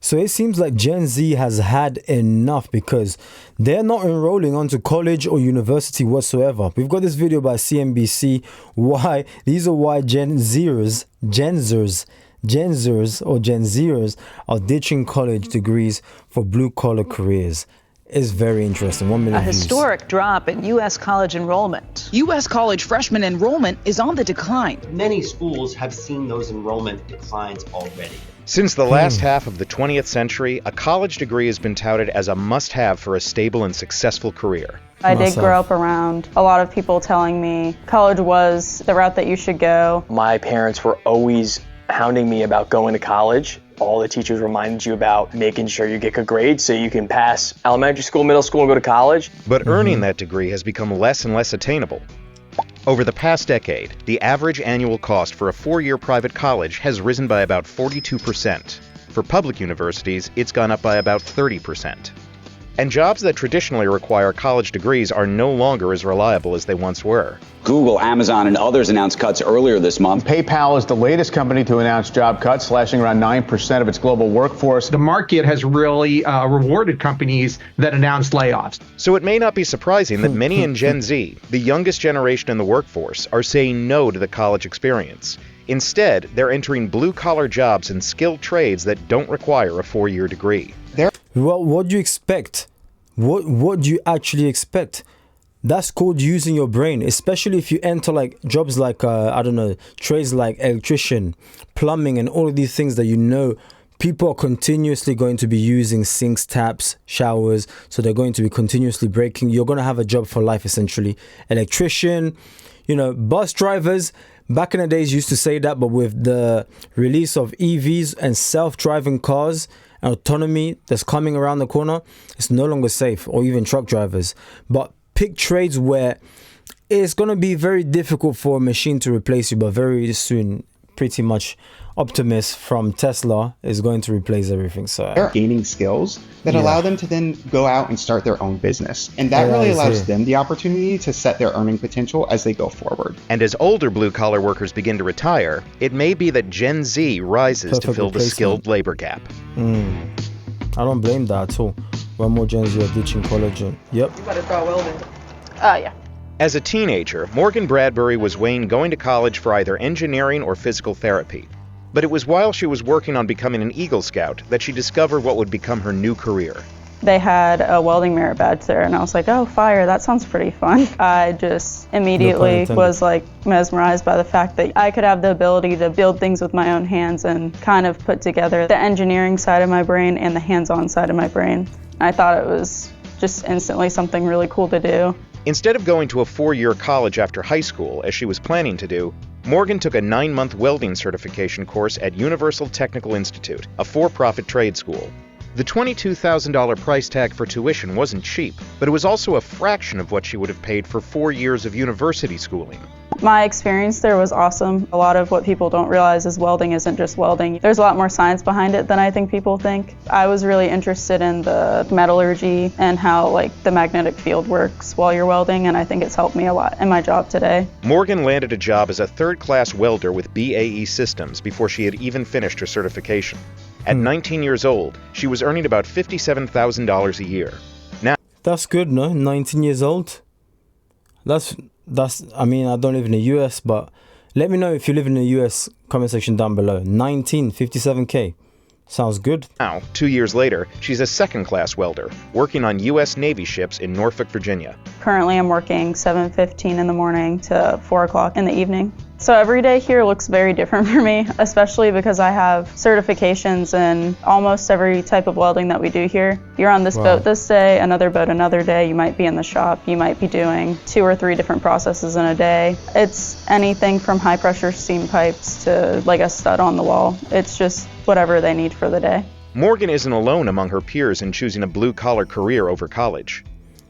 So it seems like Gen Z has had enough because they're not enrolling onto college or university whatsoever. We've got this video by CNBC. These are why Gen Zers are ditching college degrees for blue-collar careers. It's very interesting. 1 million views. Historic drop in U.S. college enrollment. U.S. college freshman enrollment is on the decline. Many schools have seen those enrollment declines already. Since the last half of the 20th century, a college degree has been touted as a must-have for a stable and successful career. I did grow up around a lot of people telling me college was the route that you should go. My parents were always hounding me about going to college. All the teachers reminded you about making sure you get good grades so you can pass elementary school, middle school, and go to college. But earning that degree has become less and less attainable. Over the past decade, the average annual cost for a 4-year private college has risen by about 42%. For public universities, it's gone up by about 30%. And jobs that traditionally require college degrees are no longer as reliable as they once were. Google, Amazon, and others announced cuts earlier this month. PayPal is the latest company to announce job cuts, slashing around 9% of its global workforce. The market has really rewarded companies that announce layoffs. So it may not be surprising that many in Gen Z, the youngest generation in the workforce, are saying no to the college experience. Instead, they're entering blue-collar jobs and skilled trades that don't require a 4-year degree. Well, what do you expect? What do you actually expect? That's called using your brain, especially if you enter like jobs like, trades like electrician, plumbing, and all of these things that people are continuously going to be using sinks, taps, showers. So they're going to be continuously breaking. You're going to have a job for life, essentially. Electrician, bus drivers. Back in the days, used to say that, but with the release of EVs and self-driving cars, autonomy that's coming around the corner, it's no longer safe, or even truck drivers. But pick trades where it's going to be very difficult for a machine to replace you, but very soon, pretty much Optimus from Tesla is going to replace everything. So they're gaining skills that allow them to then go out and start their own business. And that really allows them the opportunity to set their earning potential as they go forward. And as older blue-collar workers begin to retire, it may be that Gen Z rises to fill the skilled labor gap. I don't blame that at all. When more Gen Z are ditching college. Yep. You better try welding. Yeah. As a teenager, Morgan Bradbury was weighing going to college for either engineering or physical therapy. But it was while she was working on becoming an Eagle Scout that she discovered what would become her new career. They had a welding merit badge there, and I was like, oh, fire, that sounds pretty fun. I just immediately was like mesmerized by the fact that I could have the ability to build things with my own hands and kind of put together the engineering side of my brain and the hands-on side of my brain. I thought it was just instantly something really cool to do. Instead of going to a 4-year college after high school, as she was planning to do, Morgan took a 9-month welding certification course at Universal Technical Institute, a for-profit trade school. The $22,000 price tag for tuition wasn't cheap, but it was also a fraction of what she would have paid for 4 years of university schooling. My experience there was awesome. A lot of what people don't realize is welding isn't just welding. There's a lot more science behind it than I think people think. I was really interested in the metallurgy and how the magnetic field works while you're welding, and I think it's helped me a lot in my job today. Morgan landed a job as a third-class welder with BAE Systems before she had even finished her certification. At 19 years old, she was earning about $57,000 a year. Now, that's good, no? 19 years old? I mean, I don't live in the US, but let me know if you live in the US, comment section down below. 57K. Sounds good. Now, 2 years later, she's a second-class welder, working on U.S. Navy ships in Norfolk, Virginia. Currently, I'm working 7:15 in the morning to 4 o'clock in the evening. So every day here looks very different for me, especially because I have certifications in almost every type of welding that we do here. You're on this boat this day, another boat another day. You might be in the shop. You might be doing 2 or 3 different processes in a day. It's anything from high-pressure steam pipes to like a stud on the wall. It's just whatever they need for the day. Morgan isn't alone among her peers in choosing a blue-collar career over college.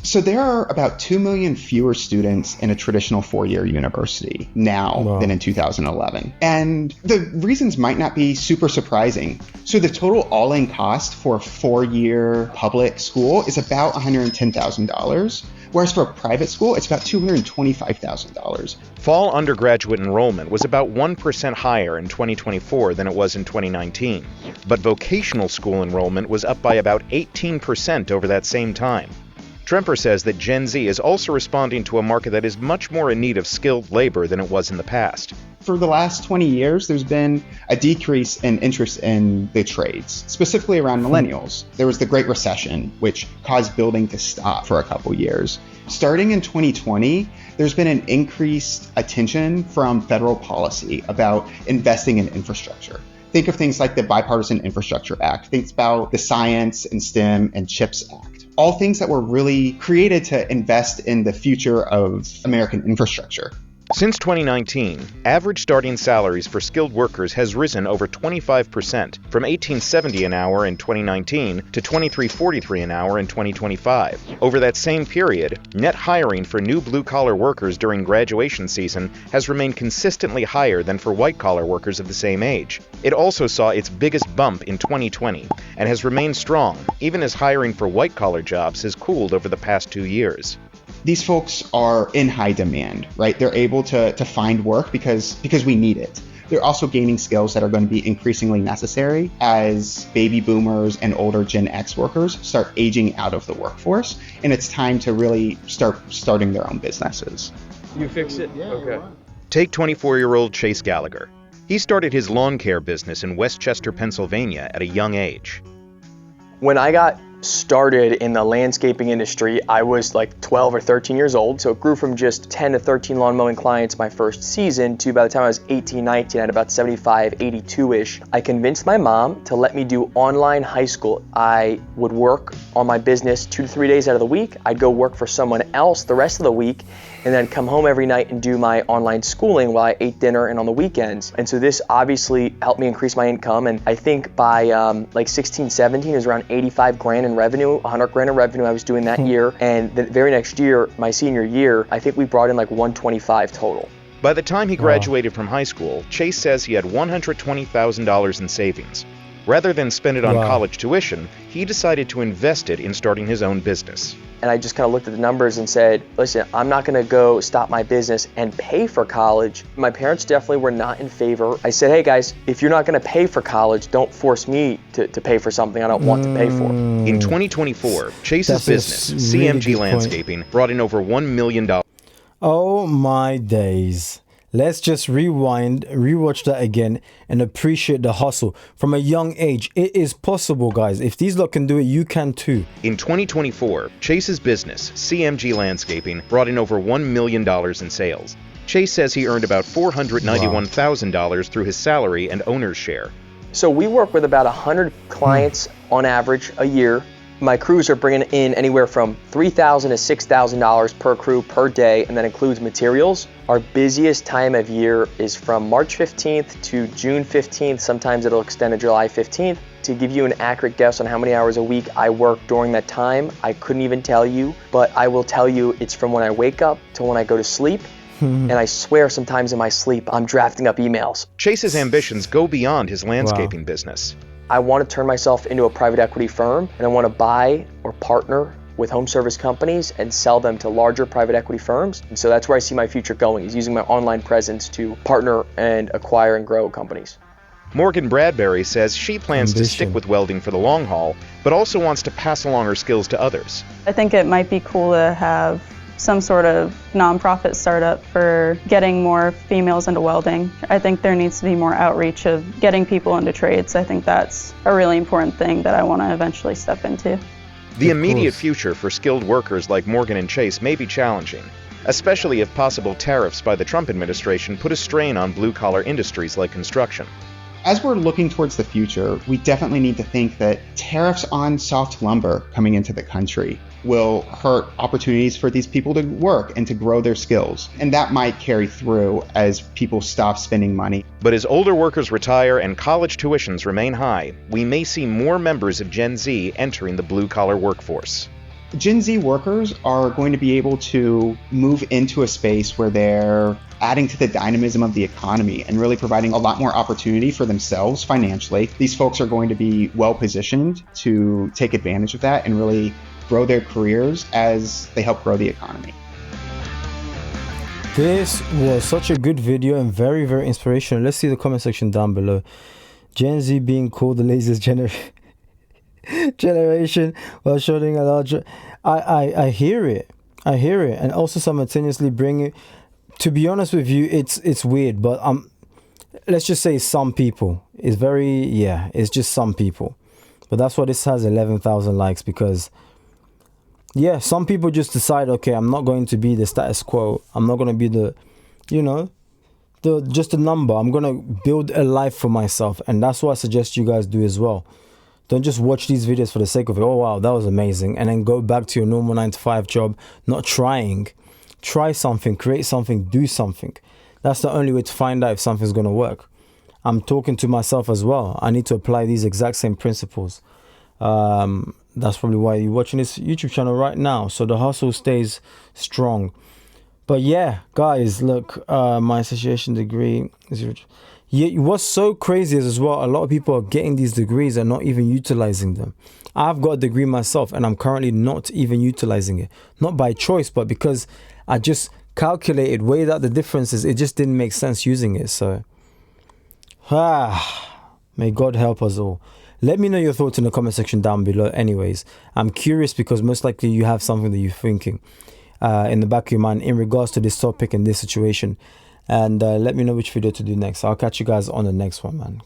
So there are about 2 million fewer students in a traditional 4-year university now than in 2011. And the reasons might not be super surprising. So the total all-in cost for a 4-year public school is about $110,000, whereas for a private school, it's about $225,000. Fall undergraduate enrollment was about 1% higher in 2024 than it was in 2019, but vocational school enrollment was up by about 18% over that same time. Tremper says that Gen Z is also responding to a market that is much more in need of skilled labor than it was in the past. For the last 20 years, there's been a decrease in interest in the trades, specifically around millennials. There was the Great Recession, which caused building to stop for a couple years. Starting in 2020, there's been an increased attention from federal policy about investing in infrastructure. Think of things like the Bipartisan Infrastructure Act. Think about the Science and STEM and CHIPS Act. All things that were really created to invest in the future of American infrastructure. Since 2019, average starting salaries for skilled workers has risen over 25%, from $18.70 an hour in 2019 to $23.43 an hour in 2025. Over that same period, net hiring for new blue-collar workers during graduation season has remained consistently higher than for white-collar workers of the same age. It also saw its biggest bump in 2020 and has remained strong, even as hiring for white-collar jobs has cooled over the past 2 years. These folks are in high demand, right? They're able to find work because we need it. They're also gaining skills that are going to be increasingly necessary as baby boomers and older Gen X workers start aging out of the workforce, and it's time to really starting their own businesses. You fix it? Okay. Take 24-year-old Chase Gallagher. He started his lawn care business in Westchester, Pennsylvania at a young age. When I got started in the landscaping industry, I was like 12 or 13 years old. So it grew from just 10 to 13 lawn mowing clients my first season to by the time I was 18, 19, at about 75, 82-ish. I convinced my mom to let me do online high school. I would work on my business 2 to 3 days out of the week. I'd go work for someone else the rest of the week, and then come home every night and do my online schooling while I ate dinner and on the weekends. And so this obviously helped me increase my income. And I think by like 16, 17, it was around 85 grand in revenue, 100 grand in revenue I was doing that year. And the very next year, my senior year, I think we brought in like 125 total. By the time he graduated from high school, Chase says he had $120,000 in savings. Rather than spend it on college tuition, he decided to invest it in starting his own business. And I just kind of looked at the numbers and said, listen, I'm not going to go stop my business and pay for college. My parents definitely were not in favor. I said, hey guys, if you're not going to pay for college, don't force me to pay for something I don't want to pay for. In 2024, Chase's business, CMG Landscaping, brought in over $1 million. Oh my days. Let's just rewatch that again and appreciate the hustle. From a young age, it is possible, guys. If these lot can do it, you can too. In 2024, Chase's business, CMG Landscaping, brought in over $1 million in sales. Chase says he earned about $491,000 through his salary and owner's share. So we work with about 100 clients on average a year. My crews are bringing in anywhere from $3,000 to $6,000 per crew per day, and that includes materials. Our busiest time of year is from March 15th to June 15th. Sometimes it'll extend to July 15th. To give you an accurate guess on how many hours a week I work during that time, I couldn't even tell you, but I will tell you it's from when I wake up to when I go to sleep. And I swear sometimes in my sleep, I'm drafting up emails. Chase's ambitions go beyond his landscaping business. I want to turn myself into a private equity firm, and I want to buy or partner with home service companies and sell them to larger private equity firms. And so that's where I see my future going, is using my online presence to partner and acquire and grow companies. Morgan Bradbury says she plans to stick with welding for the long haul, but also wants to pass along her skills to others. I think it might be cool to have some sort of nonprofit startup for getting more females into welding. I think there needs to be more outreach of getting people into trades. I think that's a really important thing that I want to eventually step into. The immediate future for skilled workers like Morgan and Chase may be challenging, especially if possible tariffs by the Trump administration put a strain on blue-collar industries like construction. As we're looking towards the future, we definitely need to think that tariffs on soft lumber coming into the country will hurt opportunities for these people to work and to grow their skills. And that might carry through as people stop spending money. But as older workers retire and college tuitions remain high, we may see more members of Gen Z entering the blue-collar workforce. Gen Z workers are going to be able to move into a space where they're adding to the dynamism of the economy and really providing a lot more opportunity for themselves financially. These folks are going to be well positioned to take advantage of that and really grow their careers as they help grow the economy. This was such a good video and very, very inspirational. Let's see the comment section down below. Gen Z being called the laziest generation while showing a larger... I hear it. I hear it. And also simultaneously bring it... To be honest with you, it's weird, but let's just say some people. It's very... Yeah, it's just some people. But that's why this has 11,000 likes, because... Yeah, some people just decide, okay, I'm not going to be the status quo. I'm not going to be the, you know, just a number. I'm going to build a life for myself. And that's what I suggest you guys do as well. Don't just watch these videos for the sake of it. Oh, wow, that was amazing. And then go back to your normal 9-to-5 job, not trying. Try something, create something, do something. That's the only way to find out if something's going to work. I'm talking to myself as well. I need to apply these exact same principles. That's probably why you're watching this YouTube channel right now. So the hustle stays strong. But yeah, guys, look, my association degree is... Yeah, what's so crazy is as well, a lot of people are getting these degrees and not even utilizing them. I've got a degree myself and I'm currently not even utilizing it. Not by choice, but because I just calculated, weighed out the differences. It just didn't make sense using it. So, may God help us all. Let me know your thoughts in the comment section down below. Anyways, I'm curious because most likely you have something that you're thinking in the back of your mind in regards to this topic and this situation. And let me know which video to do next. I'll catch you guys on the next one, man.